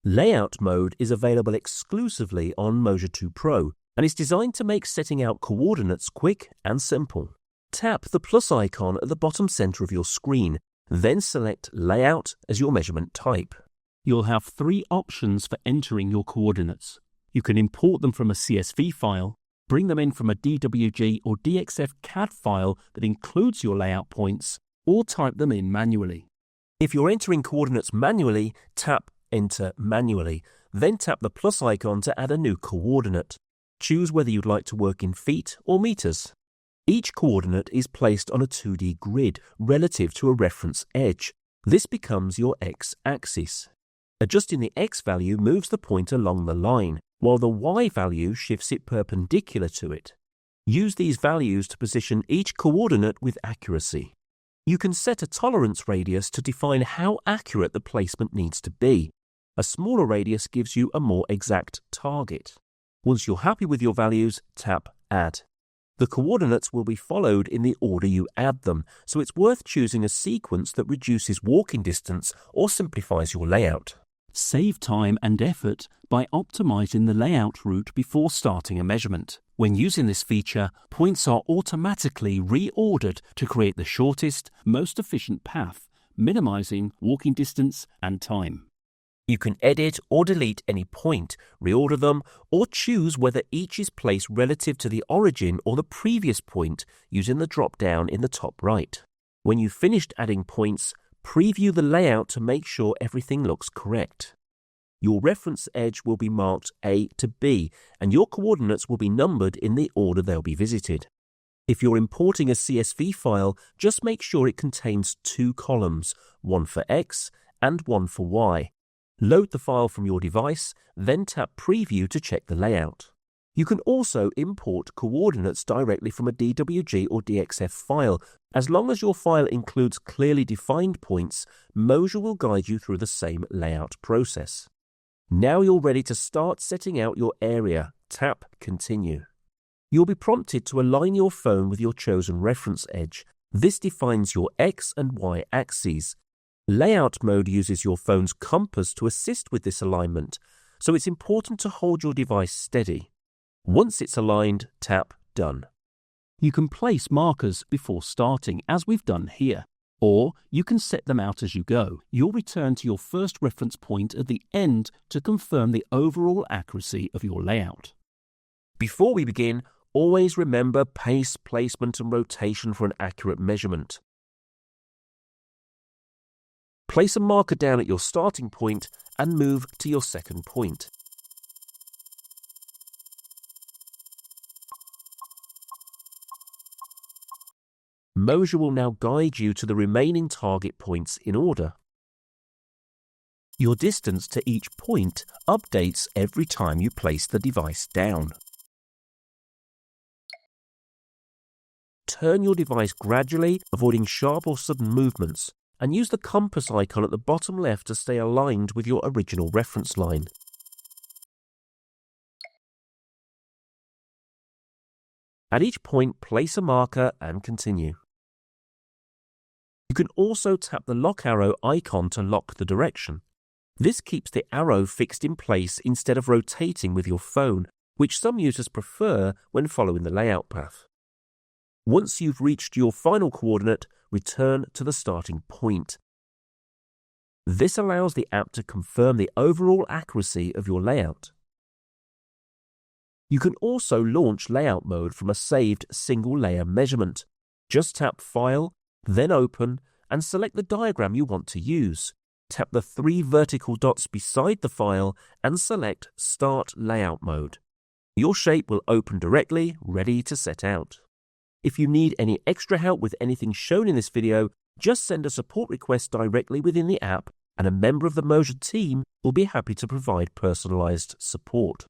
Layout mode is available exclusively on Moasure 2 Pro and is designed to make setting out coordinates quick and simple. Tap the plus icon at the bottom center of your screen, then select Layout as your measurement type. You'll have 3 options for entering your coordinates. You can import them from a CSV file, bring them in from a DWG or DXF CAD file that includes your layout points, or type them in manually. If you're entering coordinates manually, tap Enter Manually, then tap the plus icon to add a new coordinate. Choose whether you'd like to work in feet or meters. Each coordinate is placed on a 2D grid relative to a reference edge. This becomes your x-axis. Adjusting the x value moves the point along the line, while the y value shifts it perpendicular to it. Use these values to position each coordinate with accuracy. You can set a tolerance radius to define how accurate the placement needs to be. A smaller radius gives you a more exact target. Once you're happy with your values, tap Add. The coordinates will be followed in the order you add them, so it's worth choosing a sequence that reduces walking distance or simplifies your layout. Save time and effort by optimizing the layout route before starting a measurement. When using this feature, points are automatically reordered to create the shortest, most efficient path, minimizing walking distance and time. You can edit or delete any point, reorder them, or choose whether each is placed relative to the origin or the previous point using the drop-down in the top right. When you've finished adding points, preview the layout to make sure everything looks correct. Your reference edge will be marked A to B, and your coordinates will be numbered in the order they'll be visited. If you're importing a CSV file, just make sure it contains 2 columns, one for X and one for Y. Load the file from your device, then tap Preview to check the layout. You can also import coordinates directly from a DWG or DXF file. As long as your file includes clearly defined points, Moasure will guide you through the same layout process. Now you're ready to start setting out your area. Tap Continue. You'll be prompted to align your phone with your chosen reference edge. This defines your X and Y axes. Layout mode uses your phone's compass to assist with this alignment, so it's important to hold your device steady. Once it's aligned, tap Done. You can place markers before starting, as we've done here, or you can set them out as you go. You'll return to your first reference point at the end to confirm the overall accuracy of your layout. Before we begin, always remember pace, placement, and rotation for an accurate measurement. Place a marker down at your starting point and move to your second point. Moasure will now guide you to the remaining target points in order. Your distance to each point updates every time you place the device down. Turn your device gradually, avoiding sharp or sudden movements, and use the compass icon at the bottom left to stay aligned with your original reference line. At each point, place a marker and continue. You can also tap the lock arrow icon to lock the direction. This keeps the arrow fixed in place instead of rotating with your phone, which some users prefer when following the layout path. Once you've reached your final coordinate, return to the starting point. This allows the app to confirm the overall accuracy of your layout. You can also launch layout mode from a saved single-layer measurement. Just tap File, then Open, and select the diagram you want to use. Tap the 3 vertical dots beside the file and select Start Layout Mode. Your shape will open directly, ready to set out. If you need any extra help with anything shown in this video, just send a support request directly within the app and a member of the Moasure team will be happy to provide personalized support.